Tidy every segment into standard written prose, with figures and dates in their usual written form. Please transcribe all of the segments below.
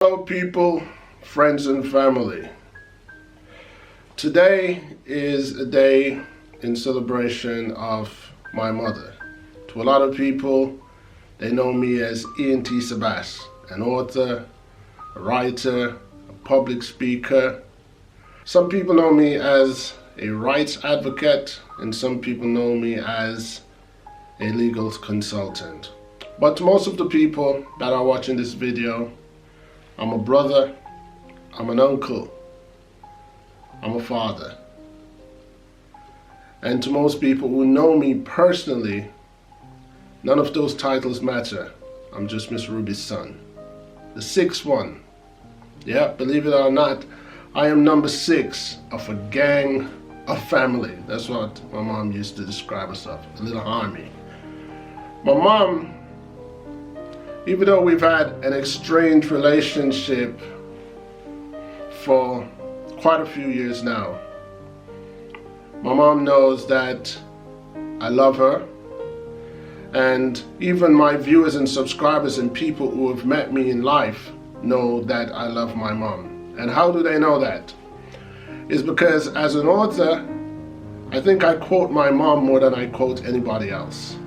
Hello people, friends and family. Today is a day in celebration of my mother. To a lot of people, they know me as E.N.T. Sabas, an author, a writer, a public speaker. Some people know me as a rights advocate, and some people know me as a legal consultant. But to most of the people that are watching this video, I'm a brother, I'm an uncle, I'm a father. And to most people who know me personally, none of those titles matter. I'm just Miss Ruby's son. The sixth one. Yeah, believe it or not, I am number 6 of a gang of family. That's what my mom used to describe herself, a little army. My mom, even though we've had an estranged relationship for quite a few years now, my mom knows that I love her, and even my viewers and subscribers and people who have met me in life know that I love my mom. And how do they know that? It's because as an author, I think I quote my mom more than I quote anybody else.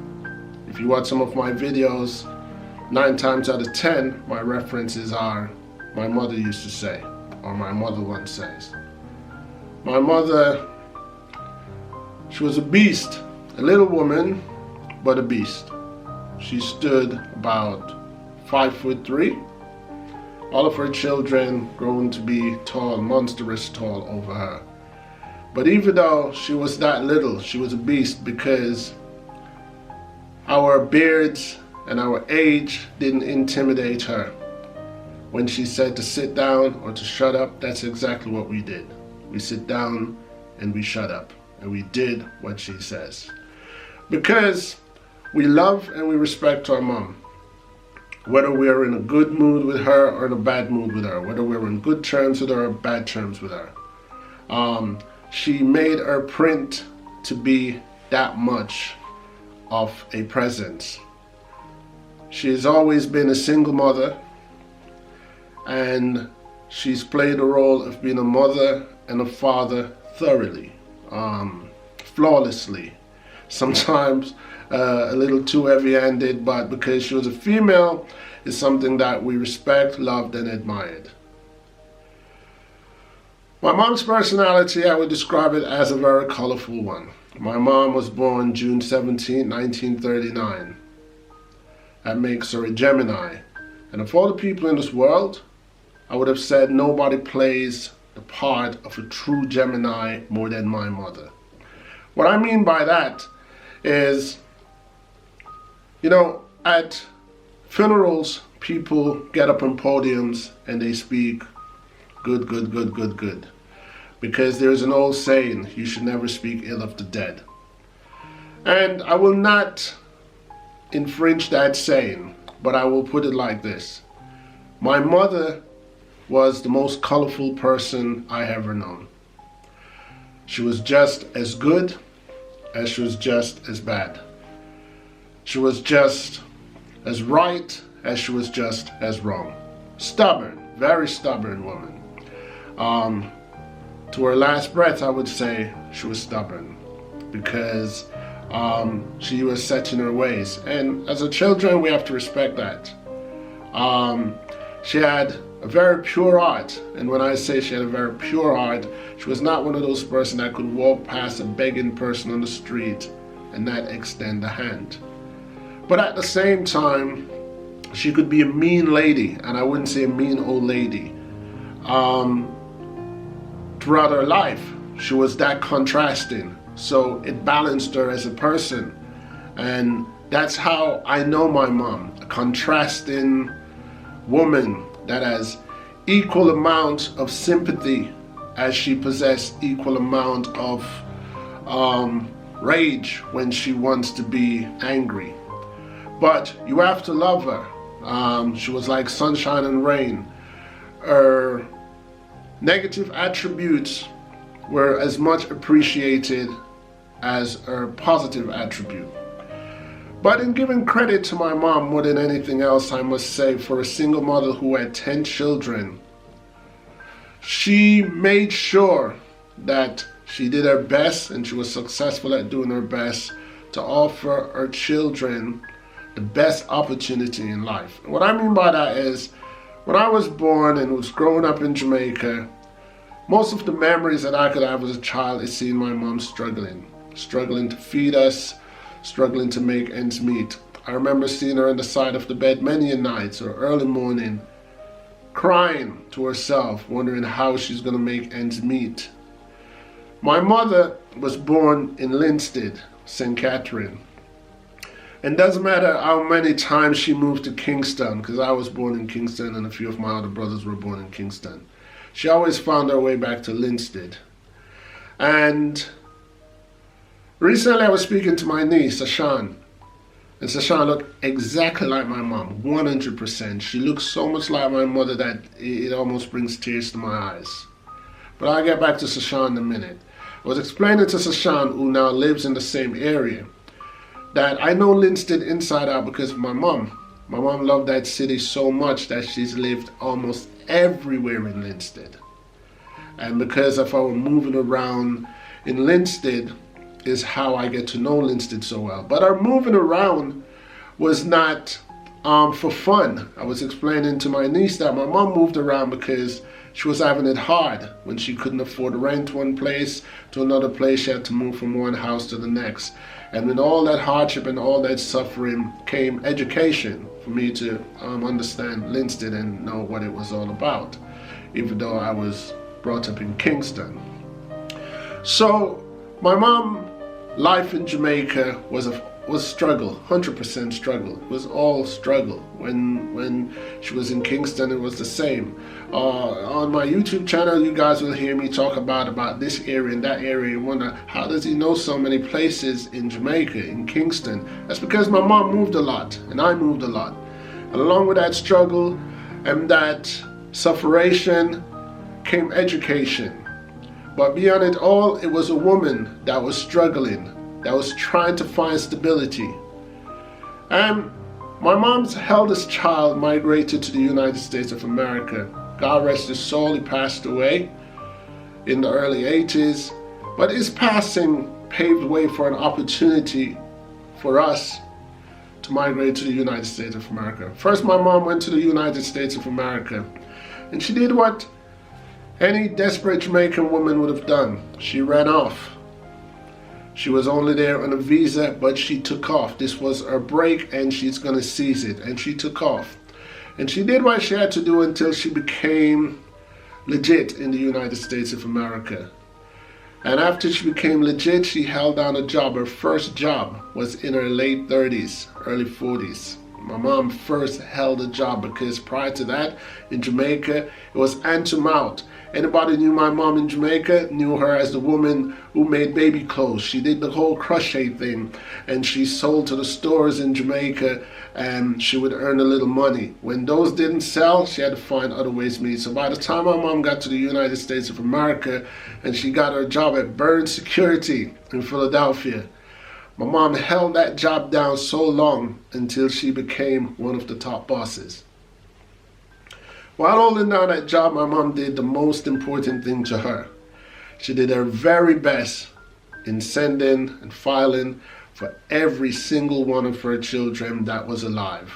If you watch some of my videos, 9 times out of 10, my references are, my mother used to say, or my mother once says. My mother, she was a beast, a little woman, but a beast. She stood about 5'3". All of her children grown to be tall, monstrous tall over her. But even though she was that little, she was a beast because our beards and our age didn't intimidate her. When she said to sit down or to shut up, that's exactly what we did. We sit down and we shut up, and we did what she says. Because we love and we respect our mom. Whether we're in a good mood with her or in a bad mood with her, whether we're in good terms with her or bad terms with her. She made her print to be that much of a presence. She has always been a single mother, and she's played the role of being a mother and a father thoroughly, flawlessly. Sometimes a little too heavy-handed, but because she was a female, it's something that we respect, loved, and admired. My mom's personality, I would describe it as a very colorful one. My mom was born June 17, 1939. That makes her a Gemini. And of all the people in this world, I would have said nobody plays the part of a true Gemini more than my mother. What I mean by that is, you know, at funerals, people get up on podiums and they speak good, good, good, good, good. Because there's an old saying, you should never speak ill of the dead. And I will not infringe that saying, but I will put it like this. My mother was the most colorful person I ever known. She was just as good as she was just as bad. She was just as right as she was just as wrong. Stubborn, very stubborn woman. To her last breath, I would say she was stubborn because she was set in her ways, and as a children we have to respect that. She had a very pure heart, and when I say she had a very pure heart, she was not one of those person that could walk past a begging person on the street and not extend a hand. But at the same time, she could be a mean lady, and I wouldn't say a mean old lady. Throughout her life, she was that contrasting. So it balanced her as a person. And that's how I know my mom, a contrasting woman that has equal amount of sympathy as she possessed equal amount of rage when she wants to be angry. But you have to love her. She was like sunshine and rain. Her negative attributes were as much appreciated as her positive attribute. But in giving credit to my mom more than anything else, I must say, for a single mother who had 10 children, she made sure that she did her best, and she was successful at doing her best, to offer her children the best opportunity in life. And what I mean by that is, when I was born and was growing up in Jamaica, most of the memories that I could have as a child is seeing my mom struggling to feed us, struggling to make ends meet. I remember seeing her on the side of the bed many a nights or early morning, crying to herself, wondering how she's going to make ends meet. My mother was born in Linstead, St. Catherine. And doesn't matter how many times she moved to Kingston, because I was born in Kingston and a few of my other brothers were born in Kingston, she always found her way back to Linstead. And recently I was speaking to my niece, Sashan, and Sashan looked exactly like my mom, 100%. She looks so much like my mother that it almost brings tears to my eyes. But I'll get back to Sashan in a minute. I was explaining to Sashan, who now lives in the same area, that I know Linstead inside out because of my mom. My mom loved that city so much that she's lived almost everywhere in Linstead. And because of our moving around in Linstead is how I get to know Linstead so well. But our moving around was not for fun. I was explaining to my niece that my mom moved around because she was having it hard. When she couldn't afford to rent one place to another place, she had to move from one house to the next. And with all that hardship and all that suffering came education for me to understand Linstead and know what it was all about, even though I was brought up in Kingston. So my mom, life in Jamaica was struggle, 100% struggle. It was all struggle. When she was in Kingston, it was the same. On my YouTube channel, you guys will hear me talk about this area and that area and wonder, how does he know so many places in Jamaica, in Kingston? That's because my mom moved a lot and I moved a lot. And along with that struggle and that sufferation came education. But beyond it all, it was a woman that was struggling, that was trying to find stability. And my mom's eldest child migrated to the United States of America. God rest his soul, he passed away in the early 80s. But his passing paved way for an opportunity for us to migrate to the United States of America. First, my mom went to the United States of America, and she did what any desperate Jamaican woman would have done. She ran off. She was only there on a visa, but she took off. This was her break and she's going to seize it. And she took off. And she did what she had to do until she became legit in the United States of America. And after she became legit, she held down a job. Her first job was in her late 30s, early 40s. My mom first held a job because prior to that, in Jamaica, it was hand to mouth. Anybody knew my mom in Jamaica knew her as the woman who made baby clothes. She did the whole crochet thing, and she sold to the stores in Jamaica, and she would earn a little money. When those didn't sell, she had to find other ways to meet. So by the time my mom got to the United States of America, and she got her job at Burns Security in Philadelphia, my mom held that job down so long until she became one of the top bosses. While holding down that job, my mom did the most important thing to her. She did her very best in sending and filing for every single one of her children that was alive.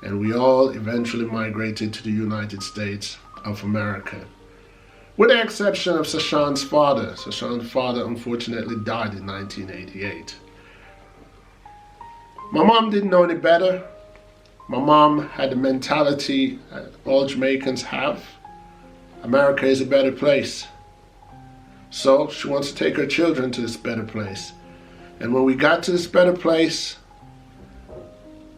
And we all eventually migrated to the United States of America. With the exception of Sashan's father. Sashan's father unfortunately died in 1988. My mom didn't know any better. My mom had the mentality that all Jamaicans have. America is a better place. So she wants to take her children to this better place. And when we got to this better place,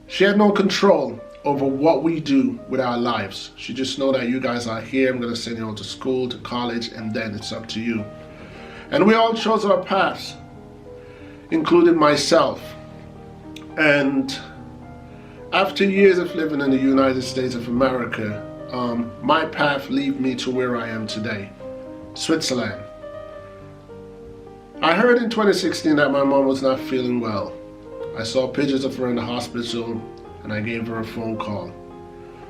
she had no control over what we do with our lives. She just know that you guys are here, I'm going to send you on to school, to college, and then it's up to you. And we all chose our paths, including myself. And after years of living in the United States of America, my path led me to where I am today, Switzerland. I heard in 2016 that my mom was not feeling well. I saw pictures of her in the hospital, and I gave her a phone call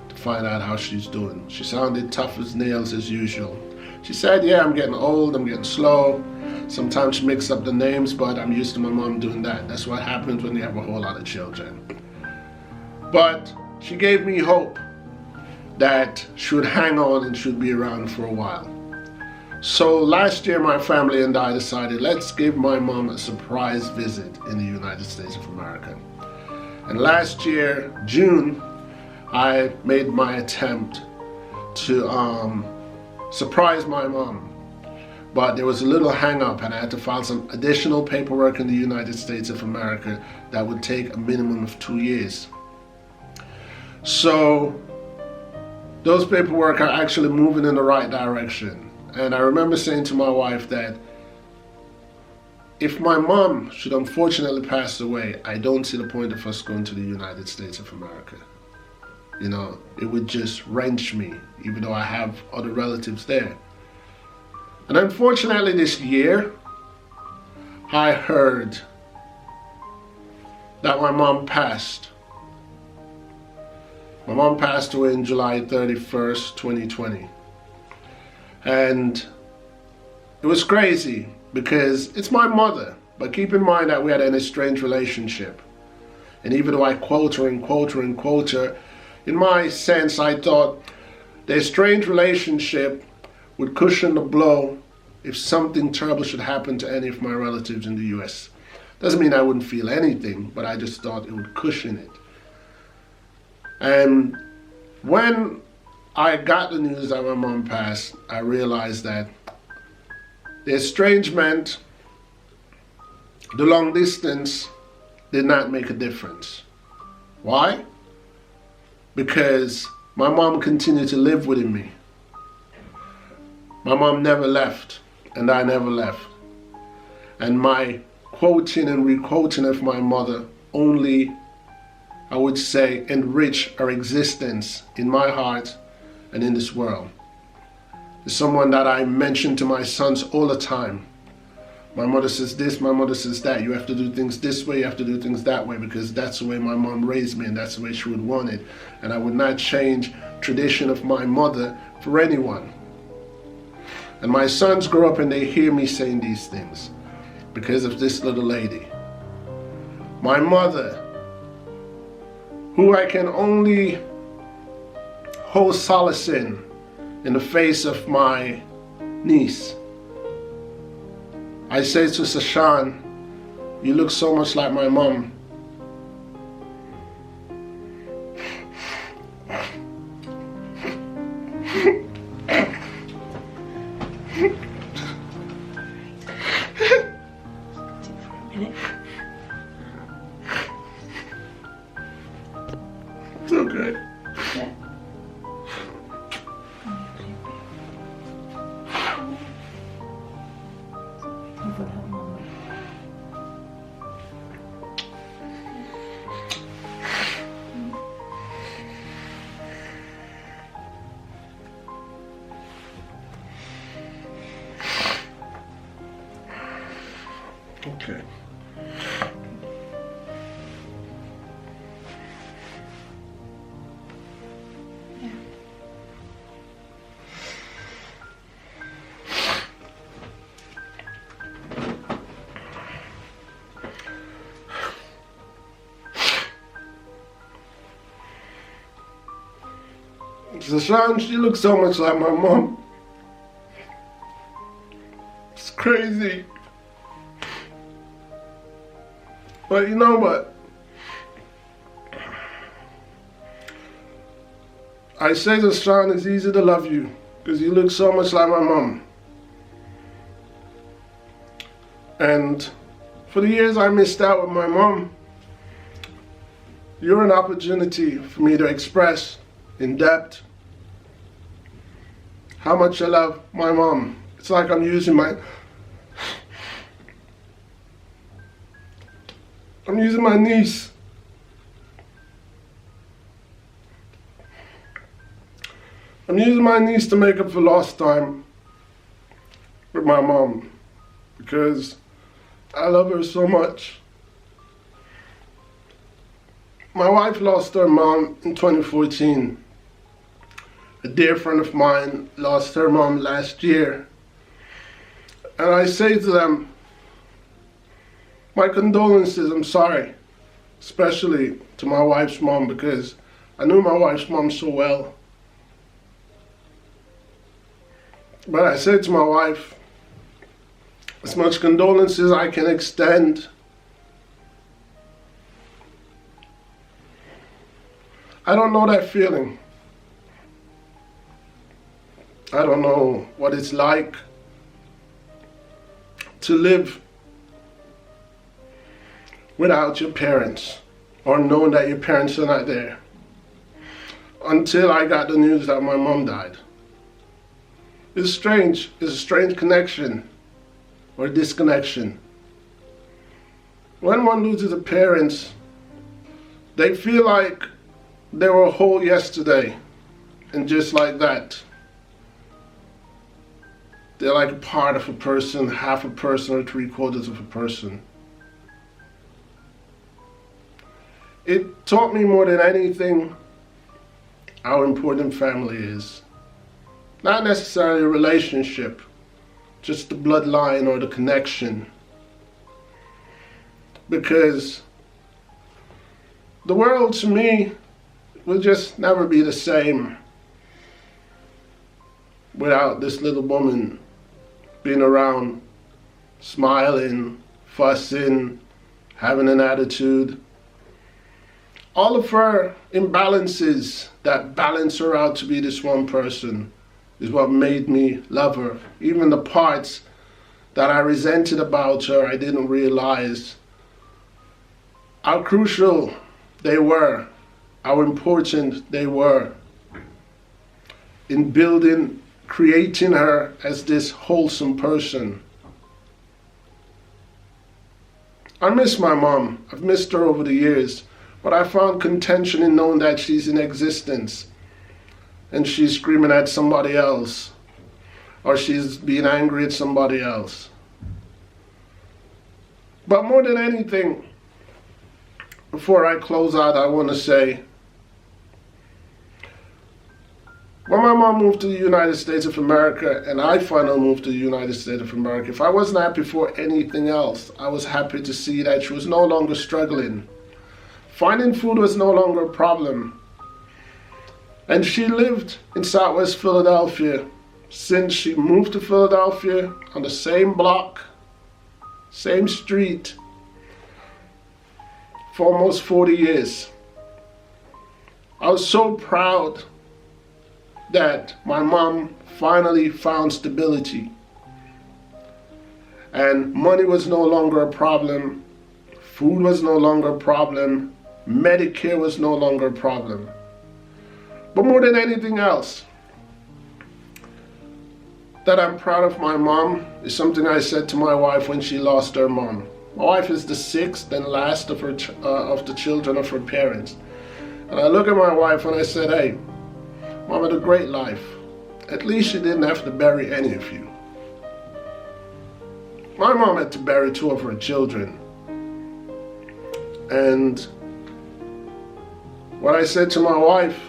to find out how she's doing. She sounded tough as nails as usual. She said, yeah, I'm getting old, I'm getting slow. Sometimes she mixes up the names, but I'm used to my mom doing that. That's what happens when you have a whole lot of children. But she gave me hope that she would hang on and she would be around for a while. So last year, my family and I decided, let's give my mom a surprise visit in the United States of America. And last year, June, I made my attempt to surprise my mom. But there was a little hang up, and I had to file some additional paperwork in the United States of America that would take a minimum of 2 years. So those paperwork are actually moving in the right direction. And I remember saying to my wife that if my mom should unfortunately pass away, I don't see the point of us going to the United States of America. You know, it would just wrench me, even though I have other relatives there. And unfortunately this year, I heard that my mom passed. My mom passed away on July 31st, 2020. And it was crazy because it's my mother. But keep in mind that we had an estranged relationship. And even though I quote her and quote her and quote her, in my sense, I thought the estranged relationship would cushion the blow if something terrible should happen to any of my relatives in the US. Doesn't mean I wouldn't feel anything, but I just thought it would cushion it. And when I got the news that my mom passed, I realized that the estrangement, the long distance, did not make a difference. Why? Because my mom continued to live within me. My mom never left, and I never left. And my quoting and requoting of my mother only, I would say, enrich her existence in my heart and in this world. It's someone that I mention to my sons all the time. My mother says this, my mother says that. You have to do things this way, you have to do things that way, because that's the way my mom raised me and that's the way she would want it. And I would not change tradition of my mother for anyone. And my sons grow up and they hear me saying these things because of this little lady. My mother, who I can only hold solace in the face of my niece. I say to Sashan, you look so much like my mom. It's okay. Yeah. Okay. Sashan, she looks so much like my mom. It's crazy. But you know what? I say to Sashan, it's easy to love you because you look so much like my mom. And for the years I missed out with my mom, you're an opportunity for me to express in depth how much I love my mom. It's like I'm using my niece. I'm using my niece to make up for lost time with my mom because I love her so much. My wife lost her mom in 2014. A dear friend of mine lost her mom last year. And I say to them, my condolences, I'm sorry, especially to my wife's mom, because I knew my wife's mom so well. But I said to my wife, as much condolences I can extend, I don't know that feeling. I don't know what it's like to live without your parents, or knowing that your parents are not there, until I got the news that my mom died. It's strange. It's a strange connection or disconnection. When one loses a parent, they feel like they were whole yesterday, and just like that, they're like a part of a person, half a person, or 3/4 of a person. It taught me more than anything how important family is. Not necessarily a relationship, just the bloodline or the connection. Because the world to me will just never be the same without this little woman being around, smiling, fussing, having an attitude. All of her imbalances that balance her out to be this one person is what made me love her. Even the parts that I resented about her, I didn't realize how crucial they were, how important they were in building, creating her as this wholesome person. I miss my mom. I've missed her over the years, but I found contention in knowing that she's in existence and she's screaming at somebody else, or she's being angry at somebody else. But more than anything, before I close out, I want to say, when my mom moved to the United States of America and I finally moved to the United States of America, if I wasn't happy for anything else, I was happy to see that she was no longer struggling. Finding food was no longer a problem. And she lived in Southwest Philadelphia since she moved to Philadelphia, on the same block, same street, for almost 40 years. I was so proud that my mom finally found stability. And money was no longer a problem, food was no longer a problem, Medicare was no longer a problem. But more than anything else, that I'm proud of my mom is something I said to my wife when she lost her mom. My wife is the sixth and last of the children of her parents. And I look at my wife and I said, hey, Mom had a great life. At least she didn't have to bury any of you. My mom had to bury 2 of her children. And what I said to my wife,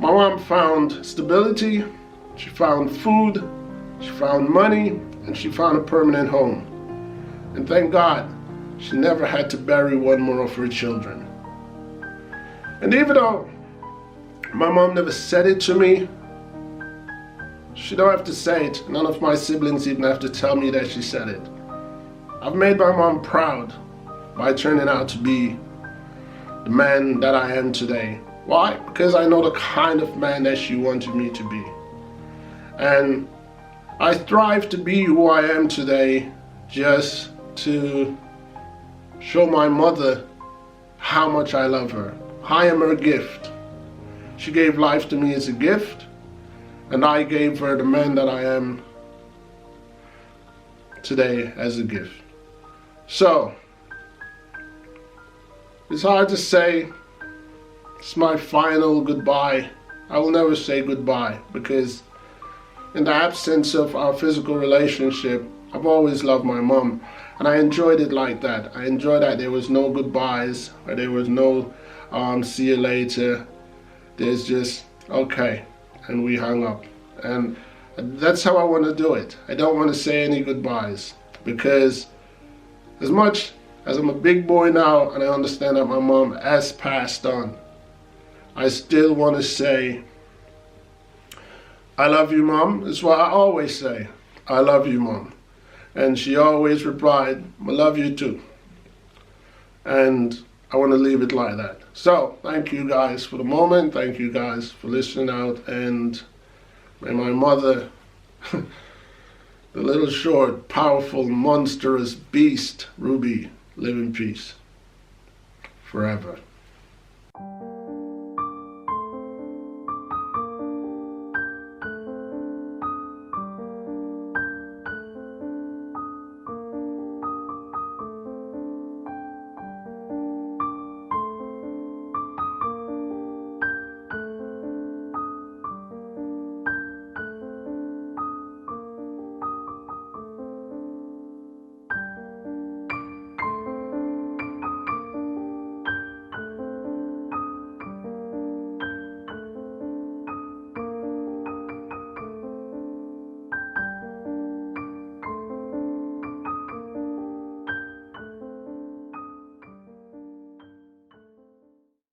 my mom found stability, she found food, she found money, and she found a permanent home. And thank God, she never had to bury one more of her children. And even though my mom never said it to me, she don't have to say it. None of my siblings even have to tell me that she said it. I've made my mom proud by turning out to be the man that I am today. Why? Because I know the kind of man that she wanted me to be. And I strive to be who I am today just to show my mother how much I love her. I am her gift. She gave life to me as a gift, and I gave her the man that I am today as a gift. So, it's hard to say it's my final goodbye. I will never say goodbye, because in the absence of our physical relationship, I've always loved my mom, and I enjoyed it like that. I enjoyed that there was no goodbyes, or there was no see you later. There's just okay, and we hung up. And that's how I want to do it. I don't want to say any goodbyes, because as much as I'm a big boy now and I understand that my mom has passed on, I still want to say, I love you, Mom. That's what I always say. I love you, Mom. And she always replied, I love you too. And I want to leave it like that. So, thank you guys for the moment. Thank you guys for listening out. And may my mother, the little short, powerful, monstrous beast, Ruby, live in peace forever.